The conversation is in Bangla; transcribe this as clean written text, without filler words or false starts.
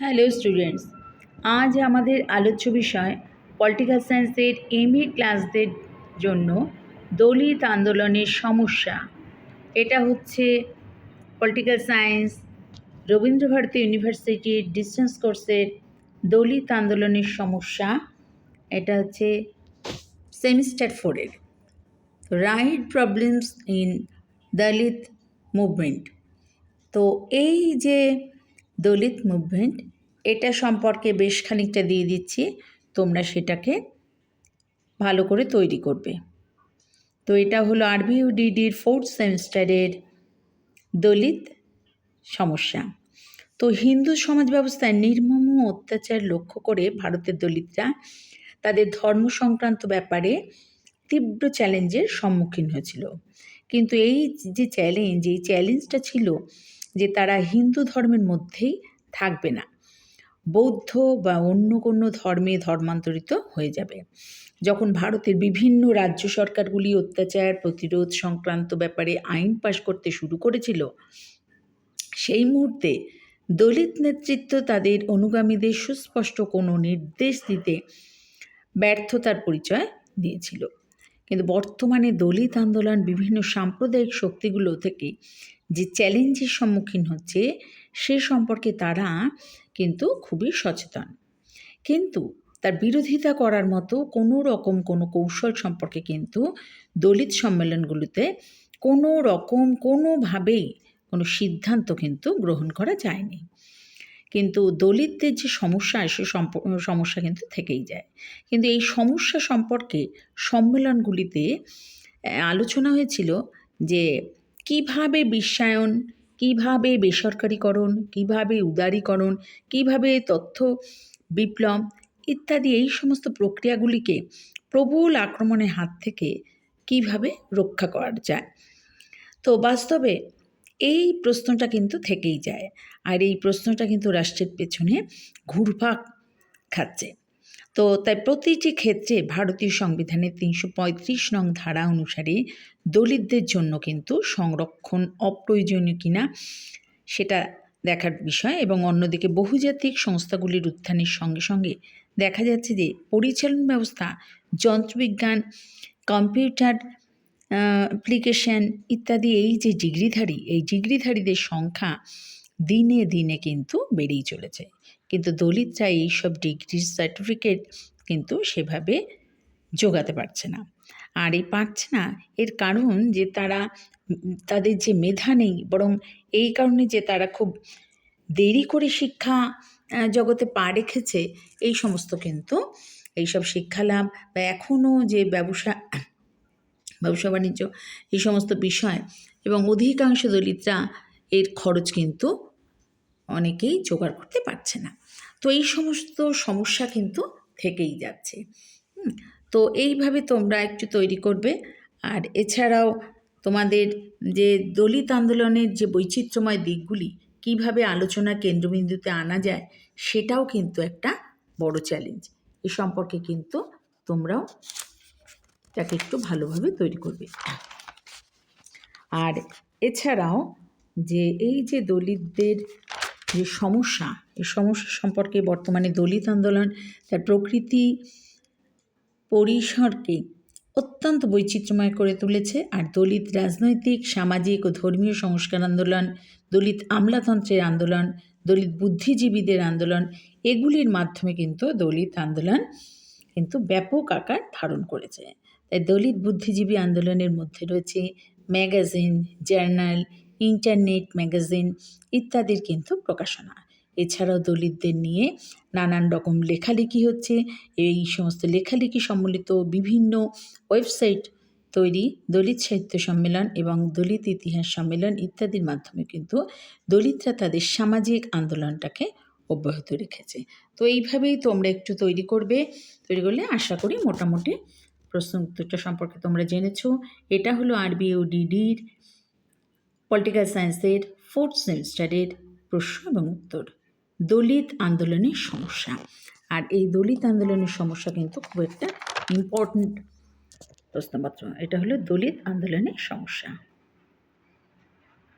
হ্যালো স্টুডেন্টস, আজ আমাদের আলোচ্য বিষয় পলিটিক্যাল সায়েন্সের এমএ ক্লাসদের জন্য দলিত আন্দোলনের সমস্যা। এটা হচ্ছে পলিটিক্যাল সায়েন্স রবীন্দ্রভারতী ইউনিভার্সিটির ডিস্টেন্স কোর্সের দলিত আন্দোলনের সমস্যা। এটা হচ্ছে সেমিস্টার 4-এর right problems in Dalit movement. তো এই যে দলিত মুভমেন্ট, এটা সম্পর্কে বেশ খানিকটা দিয়ে দিচ্ছি, তোমরা সেটাকে ভালো করে তৈরি করবে। তো এটা হলো আরবিইউডিডির 4th সেমিস্টারের দলিত সমস্যা। তো হিন্দু সমাজ ব্যবস্থায় নির্মম অত্যাচার লক্ষ্য করে ভারতের দলিতরা তাদের ধর্ম সংক্রান্ত ব্যাপারে তীব্র চ্যালেঞ্জের সম্মুখীন হয়েছিল। কিন্তু এই যে চ্যালেঞ্জটা ছিল যে তারা হিন্দু ধর্মের মধ্যেই থাকবে না, বৌদ্ধ বা অন্য কোনো ধর্মে ধর্মান্তরিত হয়ে যাবে। যখন ভারতের বিভিন্ন রাজ্য সরকারগুলি অত্যাচার প্রতিরোধ সংক্রান্ত ব্যাপারে আইন পাশ করতে শুরু করেছিল, সেই মুহূর্তে দলিত নেতৃত্ব তাদের অনুগামীদের সুস্পষ্ট কোনো নির্দেশ দিতে ব্যর্থতার পরিচয় দিয়েছিল। কিন্তু বর্তমানে দলিত আন্দোলন বিভিন্ন সাম্প্রদায়িক শক্তিগুলো থেকে যে চ্যালেঞ্জের সম্মুখীন হচ্ছে সে সম্পর্কে তারা কিন্তু খুবই সচেতন, কিন্তু তার বিরোধিতা করার মতো কোনো কৌশল সম্পর্কে কিন্তু দলিত সম্মেলনগুলোতে কোনোভাবেই কোনো সিদ্ধান্ত কিন্তু গ্রহণ করা যায়নি। কিন্তু দলিতদের যে সমস্যা, সে সমস্যা কিন্তু থেকেই যায়। কিন্তু এই সমস্যা সম্পর্কে সম্মেলনগুলিতে আলোচনা হয়েছিল যে কিভাবে বিশ্বায়ন, কিভাবে বেসরকারীকরণ, কিভাবে উদারীকরণ, কিভাবে তথ্য বিপ্লব ইত্যাদি এই সমস্ত প্রক্রিয়াগুলিকে প্রবল আক্রমণের হাত থেকে কিভাবে রক্ষা করা যায়। তো বাস্তবে এই প্রশ্নটা কিন্তু থেকেই যায়, আর এই প্রশ্নটা কিন্তু রাষ্ট্রের পেছনে ঘুরপাক খাচ্ছে। তো তাই প্রতিটি ক্ষেত্রে ভারতীয় সংবিধানের 335 নং ধারা অনুসারে দলিতদের জন্য কিন্তু সংরক্ষণ অপ্রয়োজনীয় কিনা সেটা দেখার বিষয়। এবং অন্যদিকে বহুজাতিক সংস্থাগুলির উত্থানের সঙ্গে সঙ্গে দেখা যাচ্ছে যে পরিচালন ব্যবস্থা, যন্ত্রবিজ্ঞান, কম্পিউটার অ্যাপ্লিকেশন ইত্যাদি এই যে ডিগ্রিধারীদের সংখ্যা দিনে দিনে কিন্তু বেড়েই চলেছে। কিন্তু দলিতরা এইসব ডিগ্রির সার্টিফিকেট কিন্তু সেভাবে জোগাতে পারছে না। আর এই পারছে না, এর কারণ যে তাদের যে মেধা নেই, বরং এই কারণে যে তারা খুব দেরি করে শিক্ষা জগতে পা রেখেছে। এই সমস্ত কিন্তু এইসব শিক্ষালাভ বা এখনও যে ব্যবসা বাণিজ্য এই সমস্ত বিষয়, এবং অধিকাংশ দলিতরা এর খরচ কিন্তু অনেকেই জোগাড় করতে পারছে না। তো এই সমস্ত সমস্যা কিন্তু থেকেই যাচ্ছে। তো এইভাবে তোমরা একটু তৈরি করবে। আর এছাড়াও তোমাদের যে দলিত আন্দোলনের যে বৈচিত্র্যময় দিকগুলি কিভাবে আলোচনার কেন্দ্রবিন্দুতে আনা যায়, সেটাও কিন্তু একটা বড় চ্যালেঞ্জ। এ সম্পর্কে কিন্তু তোমরাও তাকে একটু ভালোভাবে তৈরি করবে। আর এছাড়াও যে এই যে দলিতদের যে সমস্যা, এই সমস্যা সম্পর্কে বর্তমানে দলিত আন্দোলন তার প্রকৃতি পরিসরকে অত্যন্ত বৈচিত্র্যময় করে তুলেছে। আর দলিত রাজনৈতিক, সামাজিক ও ধর্মীয় সংস্কার আন্দোলন, দলিত আমলাতন্ত্রের আন্দোলন, দলিত বুদ্ধিজীবীদের আন্দোলন, এগুলির মাধ্যমে কিন্তু দলিত আন্দোলন কিন্তু ব্যাপক আকার ধারণ করেছে। তাই দলিত বুদ্ধিজীবী আন্দোলনের মধ্যে রয়েছে ম্যাগাজিন, জার্নাল, ইন্টারনেট ম্যাগাজিন ইত্যাদির কিন্তু প্রকাশনা। এছাড়াও দলিতদের নিয়ে নানান রকম লেখালেখি হচ্ছে। এই সমস্ত লেখালেখি সম্বলিত বিভিন্ন ওয়েবসাইট তৈরি, দলিত সাহিত্য সম্মেলন এবং দলিত ইতিহাস সম্মেলন ইত্যাদির মাধ্যমে কিন্তু দলিতরা তাদের সামাজিক আন্দোলনটাকে অব্যাহত রেখেছে। তো এইভাবেই তোমরা একটু তৈরি করলে আশা করি মোটামুটি প্রশ্ন উত্তরটা সম্পর্কে তোমরা জেনেছো। এটা হলো আরবিইউডিডির পলিটিক্যাল সায়েন্সের 4th সেমিস্টারের প্রশ্ন এবং উত্তর, দলিত আন্দোলনের সমস্যা। আর এই দলিত আন্দোলনের সমস্যা কিন্তু খুব একটা ইম্পর্ট্যান্ট প্রশ্নপত্র। এটা হলো দলিত আন্দোলনের সমস্যা।